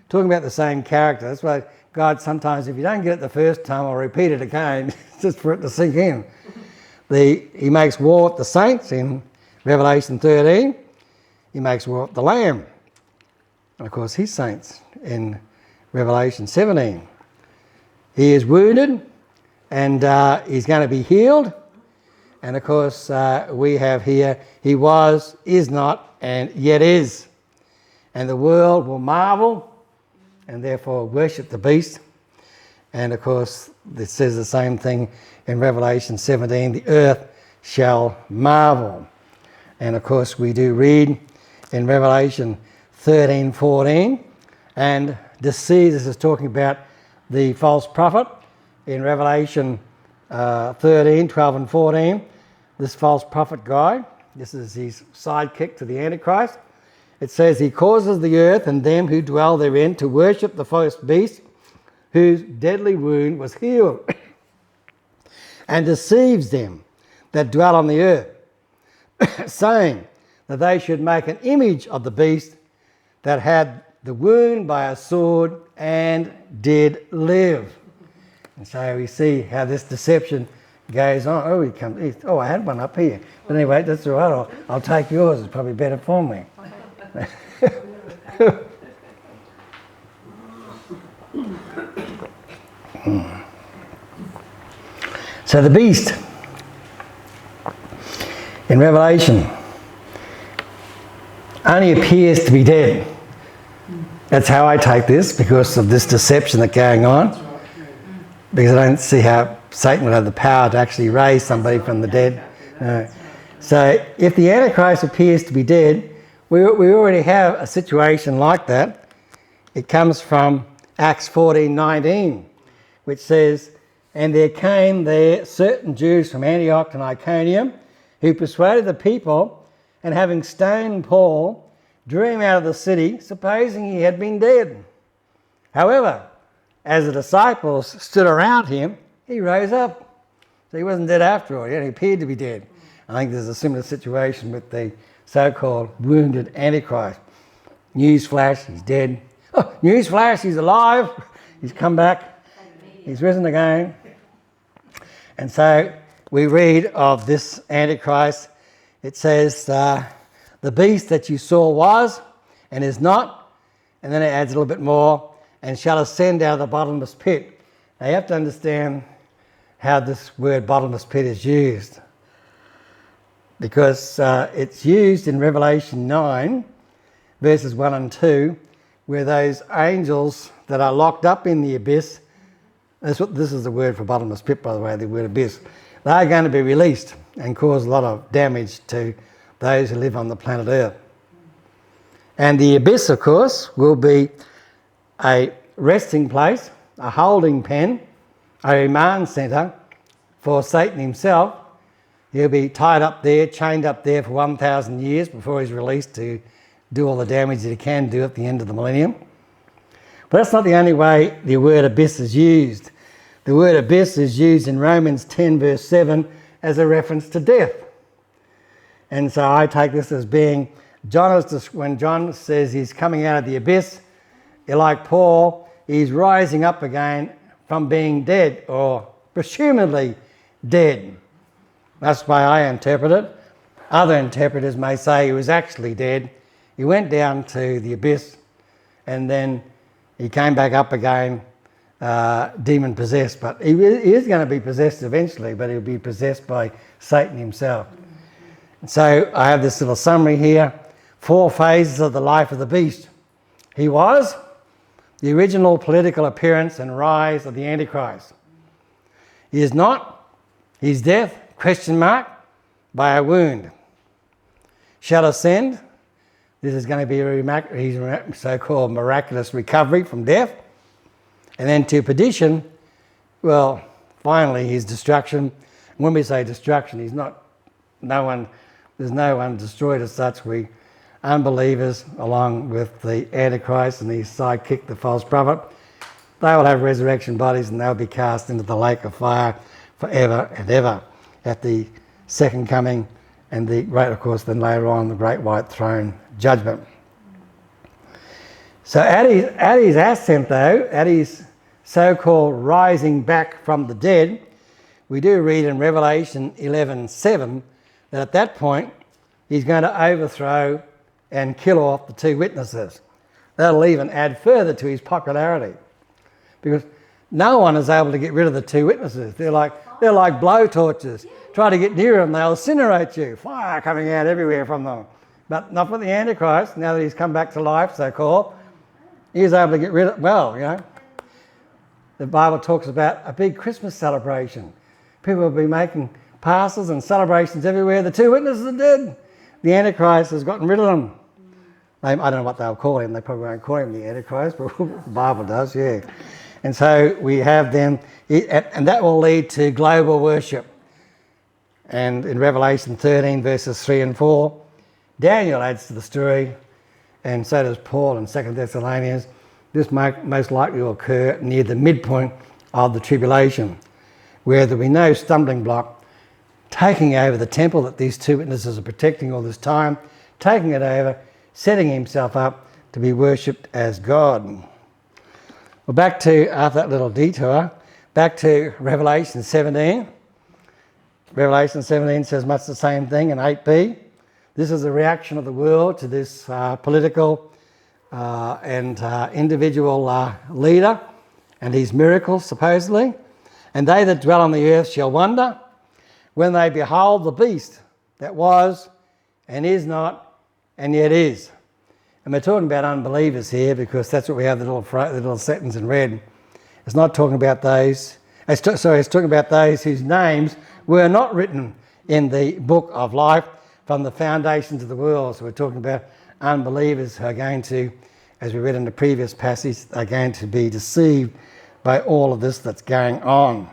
Talking about the same character. That's why God sometimes, if you don't get it the first time, will repeat it again, just for it to sink in. He makes war with the saints in Revelation 13. He makes war with the Lamb. And of course, his saints in Revelation 17. He is wounded and he's going to be healed. And of course, we have here, he was, is not, and yet is. And the world will marvel and therefore worship the beast. And of course, it says the same thing in Revelation 17, the earth shall marvel. And of course, we do read in Revelation 13:14, and deceive, this is talking about the false prophet. In Revelation 13:12 and 14, this false prophet guy, this is his sidekick to the Antichrist. It says, he causes the earth and them who dwell therein to worship the false beast, whose deadly wound was healed, and deceives them that dwell on the earth, saying that they should make an image of the beast that had the wound by a sword and did live. And so we see how this deception goes on. Oh, he comes. Oh, I had one up here. But anyway, that's all right. I'll take yours. It's probably better for me. So the beast in Revelation only appears to be dead. That's how I take this, because of this deception that's going on. Because I don't see how Satan would have the power to actually raise somebody from the dead. So if the Antichrist appears to be dead, we already have a situation like that. It comes from Acts 14:19, which says, and there came there certain Jews from Antioch and Iconium, who persuaded the people, and having stoned Paul, drew him out of the city, supposing he had been dead. However, as the disciples stood around him, he rose up. So he wasn't dead after all. He only appeared to be dead. I think there's a similar situation with the so-called wounded Antichrist. Newsflash, he's dead. Oh, newsflash, he's alive. He's come back. He's risen again. And so we read of this Antichrist. It says, the beast that you saw was and is not. And then it adds a little bit more, and shall ascend out of the bottomless pit. Now you have to understand how this word bottomless pit is used, because it's used in Revelation 9, verses 1 and 2, where those angels that are locked up in the abyss, this is the word for bottomless pit, by the way, the word abyss, they're going to be released and cause a lot of damage to those who live on the planet Earth. And the abyss, of course, will be a resting place, a holding pen, a remand centre for Satan himself. He'll be tied up there, chained up there for 1,000 years before he's released to do all the damage that he can do at the end of the millennium. But that's not the only way the word abyss is used. The word abyss is used in Romans 10 verse 7 as a reference to death. And so I take this as being, when John says he's coming out of the abyss, like Paul, he's rising up again from being dead, or presumably dead. That's the way I interpret it. Other interpreters may say he was actually dead. He went down to the abyss and then he came back up again, demon possessed. But he is going to be possessed eventually, but he'll be possessed by Satan himself. And so I have this little summary here. 4 phases of the life of the beast. He was the original political appearance and rise of the Antichrist. He is not. His death, ? By a wound. Shall ascend. This is going to be his so-called miraculous recovery from death. And then to perdition, well, finally his destruction. When we say destruction, there's no one destroyed as such. Unbelievers, along with the Antichrist and his sidekick, the false prophet, they will have resurrection bodies and they'll be cast into the lake of fire forever and ever at the second coming and the great, of course, then later on, the great white throne judgment. So at his ascent, though, at his so-called rising back from the dead, we do read in Revelation 11:7 that at that point he's going to overthrow and kill off the 2 witnesses. That'll even add further to his popularity, because no one is able to get rid of the two witnesses. They're like blowtorches. Try to get near them, they'll incinerate you. Fire coming out everywhere from them. But not for the Antichrist. Now that he's come back to life, so-called, he's able to get rid of, the Bible talks about a big Christmas celebration. People will be making passes and celebrations everywhere. The two witnesses are dead. The Antichrist has gotten rid of them. I don't know what they'll call him. They probably won't call him the Antichrist, but the Bible does, yeah. And so we have them, and that will lead to global worship. And in Revelation 13, verses 3 and 4, Daniel adds to the story, and so does Paul in 2 Thessalonians. This most likely will occur near the midpoint of the tribulation, where there will be no stumbling block, taking over the temple that these two witnesses are protecting all this time, taking it over, setting himself up to be worshipped as God. Well, back to, after that little detour, back to Revelation 17. Revelation 17 says much the same thing in 8b. This is the reaction of the world to this political and individual leader and his miracles, supposedly. And they that dwell on the earth shall wonder when they behold the beast that was and is not and yet is. And we're talking about unbelievers here because that's what we have, the little sentence in red. It's not talking about those, it's talking about those whose names were not written in the book of life from the foundations of the world. So we're talking about unbelievers who are going to, as we read in the previous passage, are going to be deceived by all of this that's going on.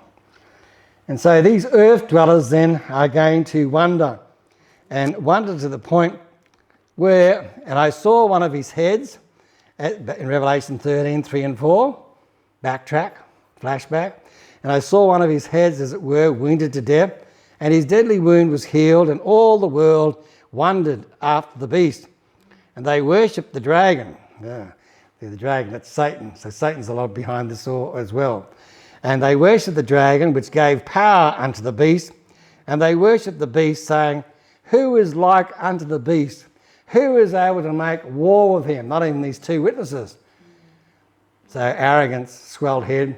And so these earth dwellers then are going to wonder, and wonder to the point where, and I saw one of his heads in Revelation 13, 3 and 4, backtrack, flashback, and I saw one of his heads, as it were, wounded to death, and his deadly wound was healed, and all the world wondered after the beast. And they worshipped the dragon. Yeah, the dragon, that's Satan. So Satan's a lot behind this all as well. And they worshipped the dragon, which gave power unto the beast. And they worshipped the beast, saying, who is like unto the beast? Who is able to make war with him? Not even these two witnesses. So arrogance, swelled head,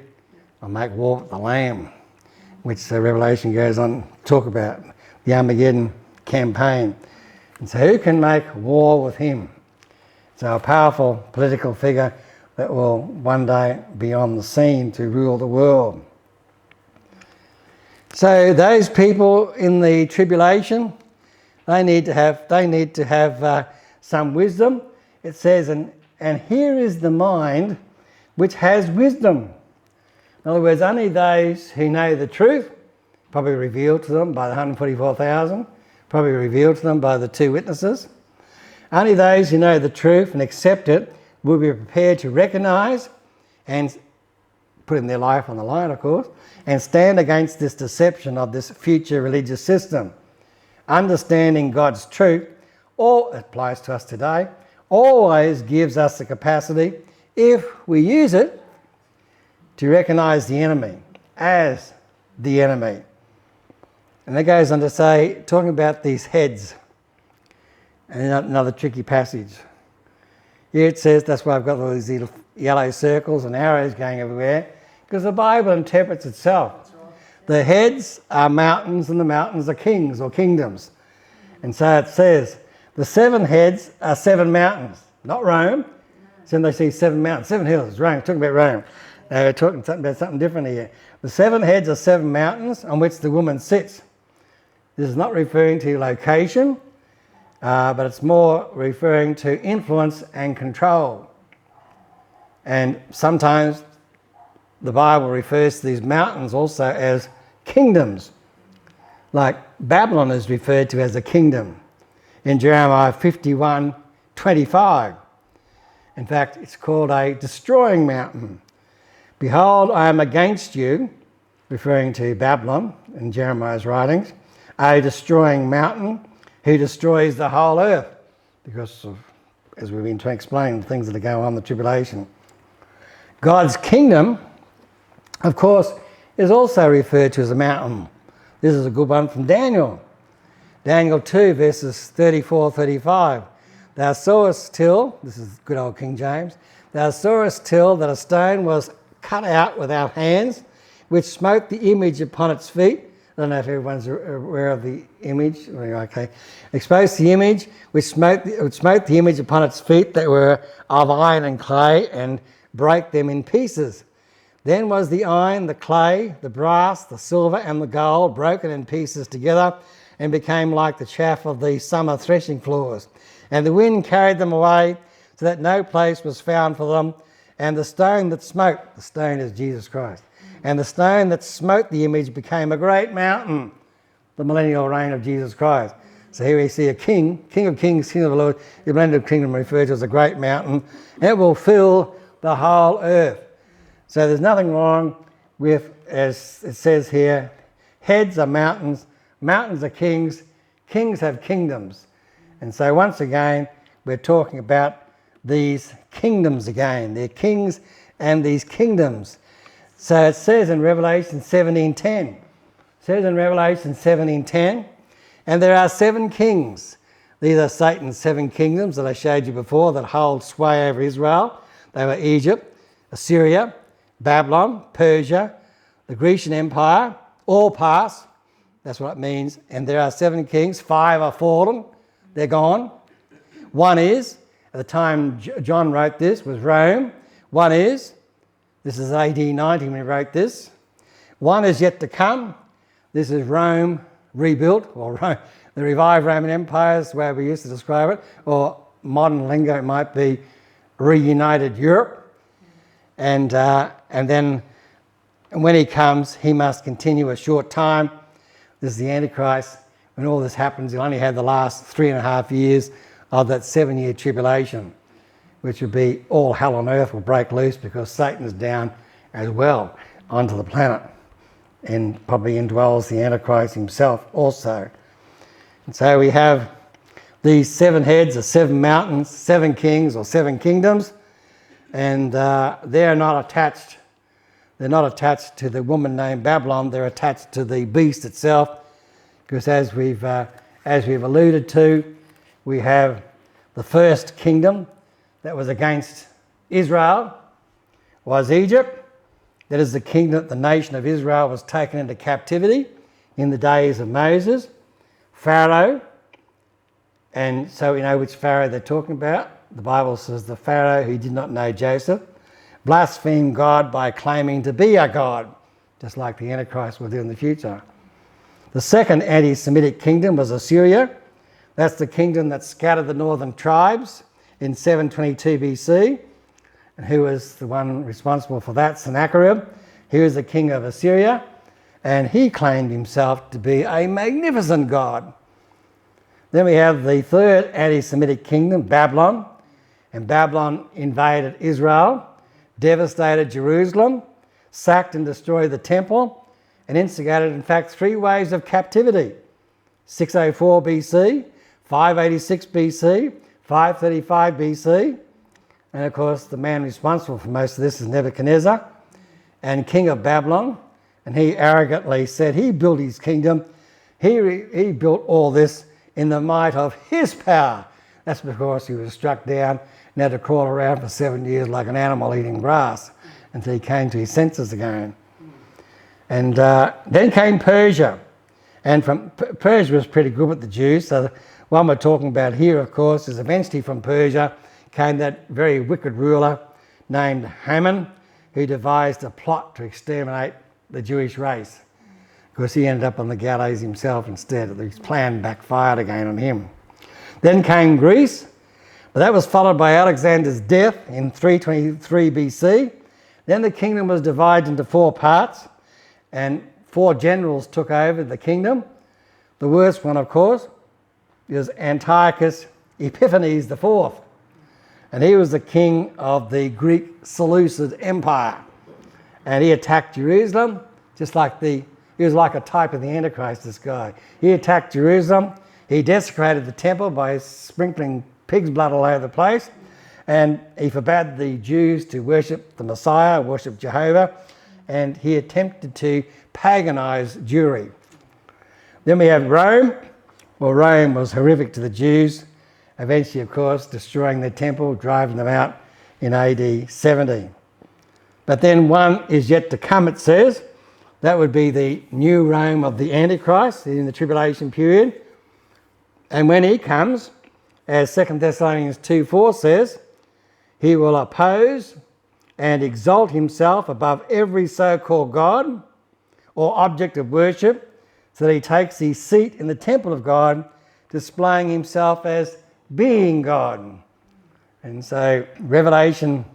will make war with the Lamb, which the Revelation goes on to talk about, the Armageddon campaign. And so who can make war with him? So a powerful political figure that will one day be on the scene to rule the world. So those people in the tribulation, they need to have some wisdom. It says, and here is the mind which has wisdom. In other words, only those who know the truth, probably revealed to them by the 144,000, probably revealed to them by the two witnesses. Only those who know the truth and accept it will be prepared to recognise and putting their life on the line, of course, and stand against this deception of this future religious system. Understanding God's truth, all applies to us today, always gives us the capacity, if we use it, to recognise the enemy as the enemy. And that goes on to say, talking about these heads, and another tricky passage. Here it says, that's why I've got all these little yellow circles and arrows going everywhere, because the Bible interprets itself. The heads are mountains and the mountains are kings or kingdoms. And so it says, the 7 heads are 7 mountains, not Rome. So they see 7 mountains, 7 hills, Rome, talking about Rome. We're talking about something different here. The 7 heads are 7 mountains on which the woman sits. This is not referring to location, but it's more referring to influence and control. And sometimes the Bible refers to these mountains also as kingdoms. Like Babylon is referred to as a kingdom in Jeremiah 51:25. In fact, it's called a destroying mountain. Behold, I am against you, referring to Babylon in Jeremiah's writings, a destroying mountain who destroys the whole earth, because of, as we've been explaining, the things that are going on in the tribulation. God's kingdom, of course, is also referred to as a mountain. This is a good one from Daniel. Daniel 2, verses 34-35. Thou sawest till, this is good old King James, thou sawest till that a stone was cut out without hands, which smote the image upon its feet. I don't know if everyone's aware of the image. Okay. Exposed the image, which smote the image upon its feet that were of iron and clay, and brake them in pieces. Then was the iron, the clay, the brass, the silver, and the gold broken in pieces together, and became like the chaff of the summer threshing floors. And the wind carried them away, so that no place was found for them. And the stone that smote, the stone is Jesus Christ, and the stone that smote the image became a great mountain, the millennial reign of Jesus Christ. So here we see a king, King of kings, King of the Lord. The millennial kingdom referred to as a great mountain, and it will fill the whole earth. So there's nothing wrong with, as it says here, heads are mountains, mountains are kings, kings have kingdoms. And so once again, we're talking about these kingdoms again. They're kings and these kingdoms. So it says in Revelation 17:10. It says in Revelation 17:10, and there are 7 kings. These are Satan's 7 kingdoms that I showed you before that hold sway over Israel. They were Egypt, Assyria, Babylon, Persia, the Grecian Empire, all pass. That's what it means. And there are 7 kings. 5 are fallen. They're gone. One is, at the time John wrote this, was Rome. One is, this is AD 90 when he wrote this. One is yet to come. This is Rome rebuilt, or Rome, the revived Roman Empire is the way we used to describe it, or modern lingo it might be reunited Europe. And then when he comes, he must continue a short time. This is the Antichrist. When all this happens, he'll only have the last 3.5 years of that 7-year tribulation, which would be all hell on earth will break loose because Satan is down as well onto the planet, and probably indwells the Antichrist himself also. And so we have these 7 heads or 7 mountains, 7 kings or 7 kingdoms, and they're not attached. They're not attached to the woman named Babylon. They're attached to the beast itself, because as we've alluded to, we have the first kingdom that was against Israel was Egypt. That is the kingdom, the nation of Israel was taken into captivity in the days of Moses. Pharaoh, and so we know which Pharaoh they're talking about. The Bible says the Pharaoh who did not know Joseph blasphemed God by claiming to be a god, just like the Antichrist will do in the future. The second anti-Semitic kingdom was Assyria. That's the kingdom that scattered the northern tribes in 722 BC. And who was the one responsible for that? Sennacherib. He was the king of Assyria, and he claimed himself to be a magnificent god. Then we have the third anti-Semitic kingdom, Babylon. And Babylon invaded Israel, devastated Jerusalem, sacked and destroyed the temple, and instigated, in fact, 3 waves of captivity. 604 BC, 586 BC, 535 BC. And of course, the man responsible for most of this is Nebuchadnezzar, and king of Babylon. And he arrogantly said he built his kingdom. He built all this in the might of his power. That's because he was struck down and had to crawl around for 7 years like an animal eating grass until he came to his senses again. And then came Persia. And from Persia was pretty good with the Jews. So the one we're talking about here, of course, is eventually from Persia came that very wicked ruler named Haman, who devised a plot to exterminate the Jewish race. Of course, he ended up on the gallows himself instead. His plan backfired again on him. Then came Greece, but that was followed by Alexander's death in 323 BC. Then the kingdom was divided into 4 parts, and 4 generals took over the kingdom. The worst one, of course, is Antiochus Epiphanes IV. And he was the king of the Greek Seleucid Empire. And he attacked Jerusalem, he was like a type of the Antichrist, this guy. He attacked Jerusalem. He desecrated the temple by sprinkling pig's blood all over the place. And he forbade the Jews to worship the Messiah, worship Jehovah. And he attempted to paganize Jewry. Then we have Rome. Well, Rome was horrific to the Jews. Eventually, of course, destroying the temple, driving them out in AD 70. But then one is yet to come, it says. That would be the new Rome of the Antichrist in the tribulation period. And when he comes, as 2 Thessalonians 2:4 says, he will oppose and exalt himself above every so-called God or object of worship, so that he takes his seat in the temple of God, displaying himself as being God. And so Revelation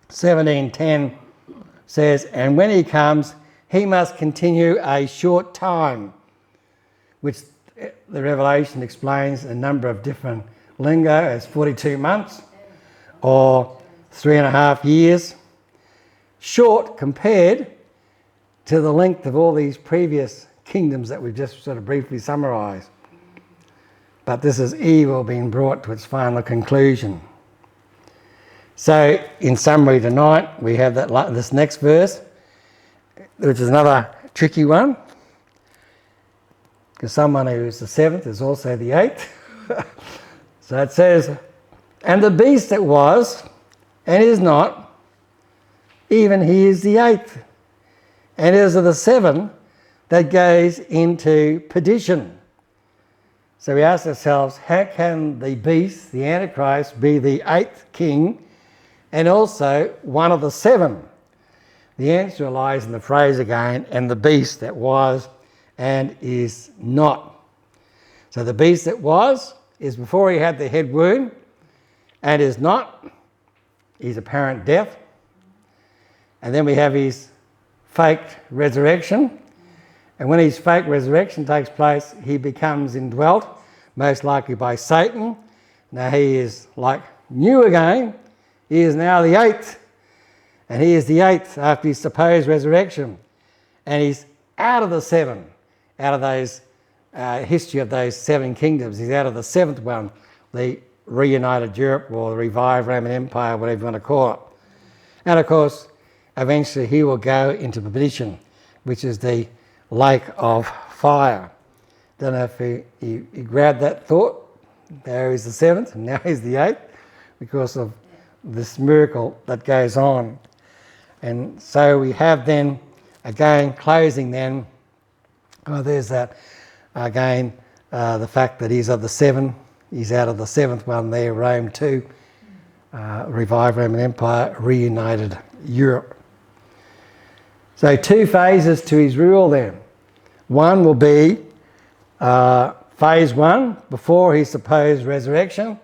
17:10 says, and when he comes, he must continue a short time, which the Revelation explains a number of different lingo as 42 months or 3.5 years. Short compared to the length of all these previous kingdoms that we've just sort of briefly summarised. But this is evil being brought to its final conclusion. So, in summary tonight, we have this next verse, which is another tricky one, because someone who is the seventh is also the eighth. So it says, and the beast that was and is not, even he is the eighth, and is of the seven that goes into perdition. So we ask ourselves, how can the beast, the Antichrist, be the eighth king and also one of the seven? The answer lies in the phrase again, and the beast that was and is not. So the beast that was is before he had the head wound, and is not his apparent death. And then we have his fake resurrection. And when his fake resurrection takes place, he becomes indwelt, most likely by Satan. Now he is like new again. He is now the eighth. And he is the eighth after his supposed resurrection. And he's out of the seven, out of those history of those seven kingdoms. He's out of the seventh one, the reunited Europe or the revived Roman Empire, whatever you want to call it. And of course, eventually he will go into perdition, which is the lake of fire. Don't know if you grabbed that thought. There is the seventh and now he's the eighth because of this miracle that goes on. And so we have then, again, closing then, there's that, again, the fact that he's of the seven, he's out of the seventh one there, Rome 2, revived Roman Empire, reunited Europe. So 2 phases to his rule then. One will be phase 1, before his supposed resurrection,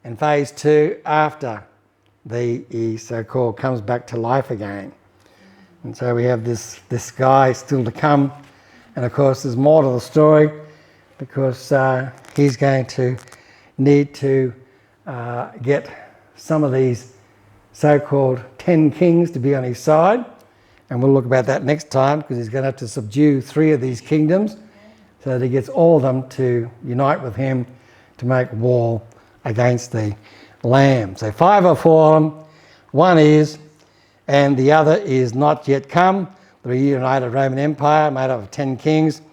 and phase 2 after he so-called comes back to life again. And so we have this guy still to come, and of course there's more to the story because he's going to need to get some of these so-called 10 kings to be on his side, and we'll look about that next time because he's going to have to subdue 3 of these kingdoms so that he gets all of them to unite with him to make war against the Lamb. So 5 or 4 of them, one is, and the other is not yet come, the reunited Roman Empire made up of 10 kings,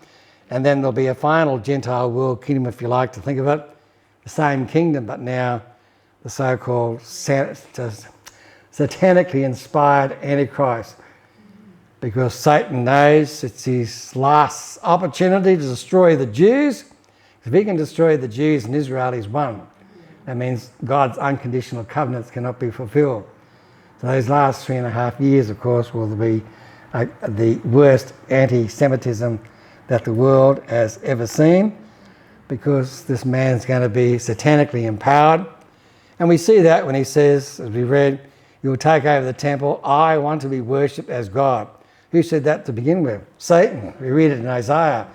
and then there'll be a final Gentile world kingdom, if you like to think of it, the same kingdom, but now the so-called satanically inspired Antichrist, because Satan knows it's his last opportunity to destroy the Jews. If he can destroy the Jews in Israel, he's won. That means God's unconditional covenants cannot be fulfilled. So those last 3.5 years, of course, will be the worst anti-Semitism that the world has ever seen, because this man's going to be satanically empowered. And we see that when he says, as we read, you will take over the temple. I want to be worshipped as God. Who said that to begin with? Satan. We read it in Isaiah.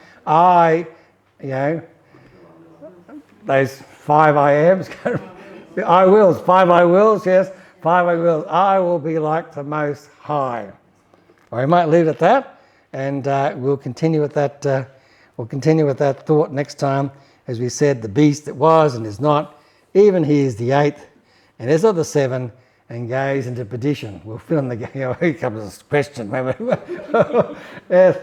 Those 5 I ams, I wills, 5 I wills, yes, 5 I wills. I will be like the Most High. Or we might leave it at that, and we'll continue with that. We'll continue with that thought next time. As we said, the beast that was and is not, even he is the 8th, and is of the 7, and goes into perdition. We'll fill in the. Here comes this question. Yes.